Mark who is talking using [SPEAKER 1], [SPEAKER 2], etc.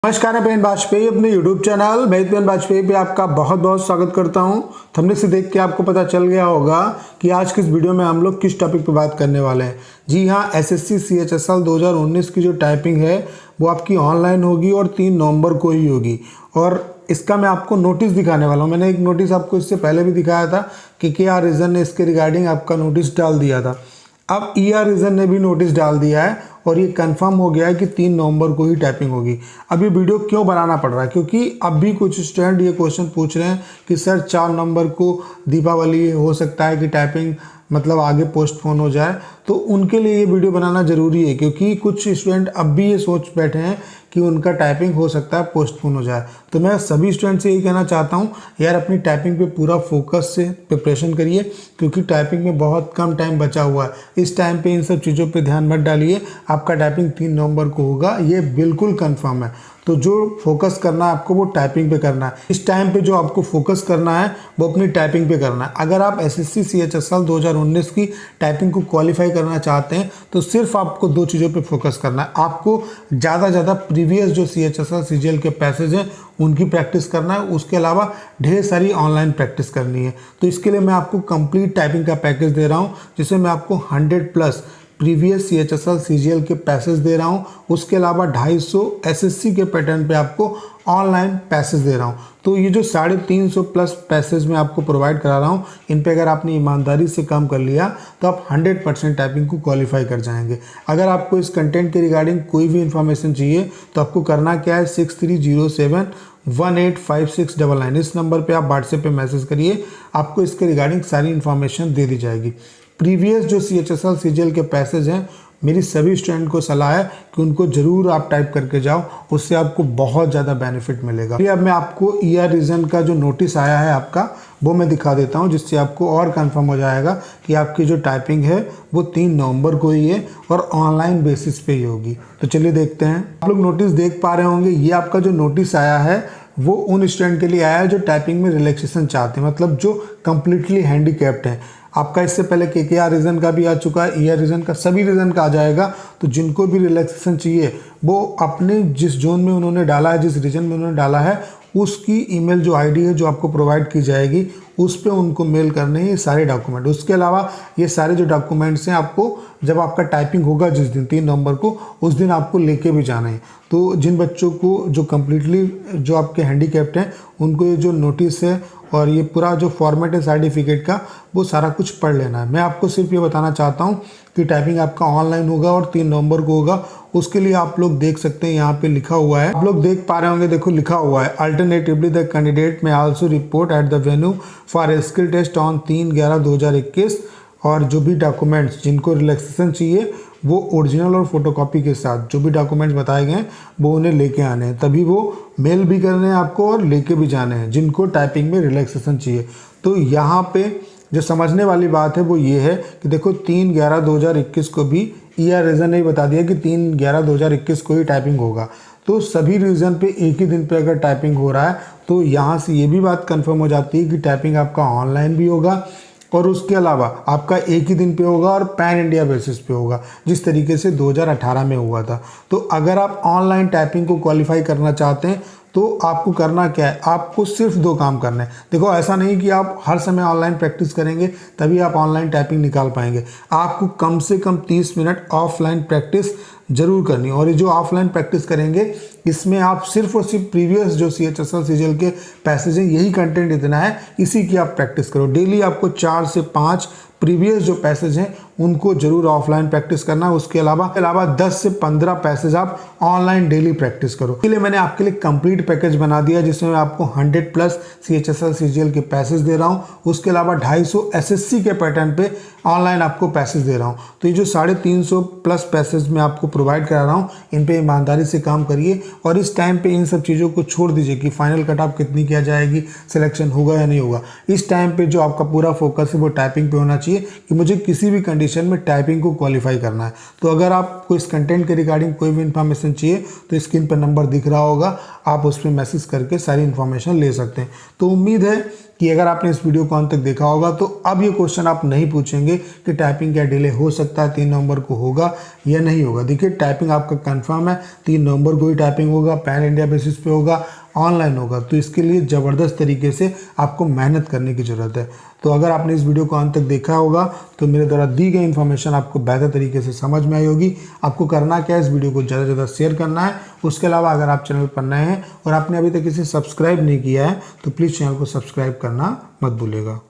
[SPEAKER 1] नमस्कार, मैं पेन वाजपेयी अपने YouTube चैनल मैं पेन वाजपेयी पे आपका बहुत बहुत स्वागत करता हूं। थंबनेल से देख के आपको पता चल गया होगा कि आज किस वीडियो में हम लोग किस टॉपिक पे बात करने वाले हैं। जी हां, एसएससी सीएचएसएल 2019 की जो टाइपिंग है वो आपकी ऑनलाइन होगी और 3 नवंबर को ही होगी। और इसका मैं आपको नोटिस दिखाने वाला हूँ। मैंने एक नोटिस आपको इससे पहले भी दिखाया था कि क्या रीज़न ने इसके रिगार्डिंग आपका नोटिस डाल दिया था। अब रीज़न ने भी नोटिस डाल दिया है और ये कंफर्म हो गया है कि 3 नवंबर को ही टाइपिंग होगी। अब ये वीडियो क्यों बनाना पड़ रहा है, क्योंकि अब भी कुछ स्टूडेंट ये क्वेश्चन पूछ रहे हैं कि सर 4 नवंबर को दीपावली हो सकता है कि टाइपिंग मतलब आगे पोस्टपोन हो जाए, तो उनके लिए ये वीडियो बनाना ज़रूरी है। क्योंकि कुछ स्टूडेंट अब भी ये सोच बैठे हैं कि उनका टाइपिंग हो सकता है पोस्टपोन हो जाए। तो मैं सभी स्टूडेंट से यही कहना चाहता हूँ, यार अपनी टाइपिंग पे पूरा फोकस से प्रिपरेशन करिए, क्योंकि टाइपिंग में बहुत कम टाइम बचा हुआ है। इस टाइम पे इन सब चीज़ों पे ध्यान मत डालिए। आपका टाइपिंग 3 नवंबर को होगा, ये बिल्कुल कंफर्म है। तो जो फोकस करना है आपको वो टाइपिंग पे करना है। इस टाइम पे जो आपको फोकस करना है वो अपनी टाइपिंग पे करना है। अगर आप एसएससी सीएचएसएल 2019 की टाइपिंग को क्वालिफाई करना चाहते हैं तो सिर्फ आपको 2 चीज़ों पे फोकस करना है। आपको ज़्यादा प्रीवियस जो सीएचएसएल सीजीएल के पैसेज हैं उनकी प्रैक्टिस करना है। उसके अलावा ढेर सारी ऑनलाइन प्रैक्टिस करनी है। तो इसके लिए मैं आपको कंप्लीट टाइपिंग का पैकेज दे रहा हूँ, जिसमें मैं आपको 100+ प्रीवियस सीएचएसएल सीजीएल के पैसेज दे रहा हूँ। उसके अलावा 250 एसएससी के पैटर्न पे आपको ऑनलाइन पैसेज दे रहा हूँ। तो ये जो 350+ पैसेज मैं आपको प्रोवाइड करा रहा हूँ, इन पे अगर आपने ईमानदारी से काम कर लिया तो आप 100% टाइपिंग को क्वालिफाई कर जाएंगे। अगर आपको इस कंटेंट के रिगार्डिंग कोई भी इन्फॉर्मेशन चाहिए तो आपको करना क्या है, 6307185699 इस नंबर पे आप व्हाट्सएप पे मैसेज करिए। आपको इसके रिगार्डिंग सारी इन्फॉर्मेशन दे दी जाएगी। प्रीवियस जो सीएचएसएल सीजीएल के पैसेज हैं, मेरी सभी स्टूडेंट को सलाह है कि उनको ज़रूर आप टाइप करके जाओ, उससे आपको बहुत ज़्यादा बेनिफिट मिलेगा। अब मैं आपको रीज़न का जो नोटिस आया है आपका वो मैं दिखा देता हूं, जिससे आपको और कंफर्म हो जाएगा कि आपकी जो टाइपिंग है वो 3 नवंबर को ही है और ऑनलाइन बेसिस पे ही होगी। तो चलिए देखते हैं। आप लोग नोटिस देख पा रहे होंगे, ये आपका जो नोटिस आया है वो उन स्टूडेंट के लिए आया है जो टाइपिंग में रिलैक्सेशन चाहते हैं, मतलब जो कम्प्लीटली हैंडीकैप्ड हैं। आपका इससे पहले के रीज़न का भी आ चुका है, रीज़न का, सभी रीज़न का आ जाएगा। तो जिनको भी रिलैक्सेशन चाहिए वो अपने जिस जोन में उन्होंने डाला है, जिस रीजन में उन्होंने डाला है, उसकी ईमेल जो आईडी है जो आपको प्रोवाइड की जाएगी उस पे उनको मेल करने हैं ये सारे डॉक्यूमेंट। उसके अलावा ये सारे जो डॉक्यूमेंट्स हैं आपको जब आपका टाइपिंग होगा जिस दिन 3 नवंबर को, उस दिन आपको लेके भी जाना है। तो जिन बच्चों को जो कम्प्लीटली जो आपके हैंडीकैप्ड हैं उनको ये जो नोटिस है और ये पूरा जो फॉर्मेट है सर्टिफिकेट का वो सारा कुछ पढ़ लेना है। मैं आपको सिर्फ ये बताना चाहता हूँ कि टाइपिंग आपका ऑनलाइन होगा और 3 नवंबर को होगा। उसके लिए आप लोग देख सकते हैं, यहाँ पे लिखा हुआ है, आप लोग देख पा रहे होंगे, देखो लिखा हुआ है, alternatively the candidate may also report at the venue for skill test on 3/11/2021। और जो भी डॉक्यूमेंट्स जिनको रिलैक्सेशन चाहिए वो ओरिजिनल और फोटोकॉपी के साथ जो भी डॉक्यूमेंट्स बताए गए हैं वो उन्हें लेके आने हैं, तभी वो मेल भी करने हैं आपको और लेके भी जाने हैं जिनको टाइपिंग में रिलैक्सेशन चाहिए। तो यहाँ पे जो समझने वाली बात है वो ये है कि देखो 3/11/2021 को भी रीज़न ने बता दिया कि 3/11/2021 को ही टाइपिंग होगा। तो सभी रीज़न पे एक ही दिन पे अगर टाइपिंग हो रहा है तो यहाँ से ये भी बात कंफर्म हो जाती है कि टाइपिंग आपका ऑनलाइन भी होगा और उसके अलावा आपका एक ही दिन पे होगा और पैन इंडिया बेसिस पे होगा, जिस तरीके से 2018 में हुआ था। तो अगर आप ऑनलाइन टाइपिंग को क्वालिफाई करना चाहते हैं तो आपको करना क्या है, आपको सिर्फ 2 काम करने हैं। देखो ऐसा नहीं कि आप हर समय ऑनलाइन प्रैक्टिस करेंगे तभी आप ऑनलाइन टाइपिंग निकाल पाएंगे। आपको कम से कम 30 मिनट ऑफलाइन प्रैक्टिस जरूर करनी है। और ये जो ऑफलाइन प्रैक्टिस करेंगे इसमें आप सिर्फ और सिर्फ प्रीवियस जो सीएचएसएल सीजीएल के पैसेज हैं, यही कंटेंट इतना है, इसी की आप प्रैक्टिस करो। डेली आपको 4 से 5 प्रीवियस जो पैसेज हैं उनको जरूर ऑफलाइन प्रैक्टिस करना है। उसके अलावा 10 से 15 पैसेज आप ऑनलाइन डेली प्रैक्टिस करो। इसलिए मैंने आपके लिए कंप्लीट पैकेज बना दिया जिसमें मैं आपको 100+ सीएचएसएल सीजीएल के पैसेज दे रहा हूँ। उसके अलावा 250 एसएससी के पैटर्न पे ऑनलाइन आपको पैसेज दे रहा हूँ। तो ये जो 350+ पैसेज मैं आपको प्रोवाइड करा रहा हूँ, इन पे ईमानदारी से काम करिए और इस टाइम पे इन सब चीज़ों को छोड़ दीजिए कि फाइनल कट ऑफ कितनी किया जाएगी, सिलेक्शन होगा या नहीं होगा। इस टाइम पे जो आपका पूरा फोकस है वो टाइपिंग पे होना चाहिए कि मुझे किसी भी कंडीशन में टाइपिंग को क्वालिफाई करना है। तो अगर आपको इस कंटेंट के रिगार्डिंग कोई भी इन्फॉर्मेशन चाहिए तो स्क्रीन पर नंबर दिख रहा होगा, आप उस पर मैसेज करके सारी इन्फॉर्मेशन ले सकते हैं। तो उम्मीद है कि अगर आपने इस वीडियो को अंत तक देखा होगा तो अब ये क्वेश्चन आप नहीं पूछेंगे कि टाइपिंग क्या डिले हो सकता है, 3 नवंबर को होगा या नहीं होगा। देखिए टाइपिंग आपका कंफर्म है, 3 नवंबर को ही टाइपिंग होगा, पैन इंडिया बेसिस पे होगा, ऑनलाइन होगा। तो इसके लिए ज़बरदस्त तरीके से आपको मेहनत करने की ज़रूरत है। तो अगर आपने इस वीडियो को अंत तक देखा होगा तो मेरे द्वारा दी गई इन्फॉर्मेशन आपको बेहतर तरीके से समझ में आई होगी। आपको करना क्या है, इस वीडियो को ज़्यादा से ज़्यादा शेयर करना है। उसके अलावा अगर आप चैनल पर नए हैं और आपने अभी तक इसे सब्सक्राइब नहीं किया है तो प्लीज़ चैनल को सब्सक्राइब करना मत भूलिएगा।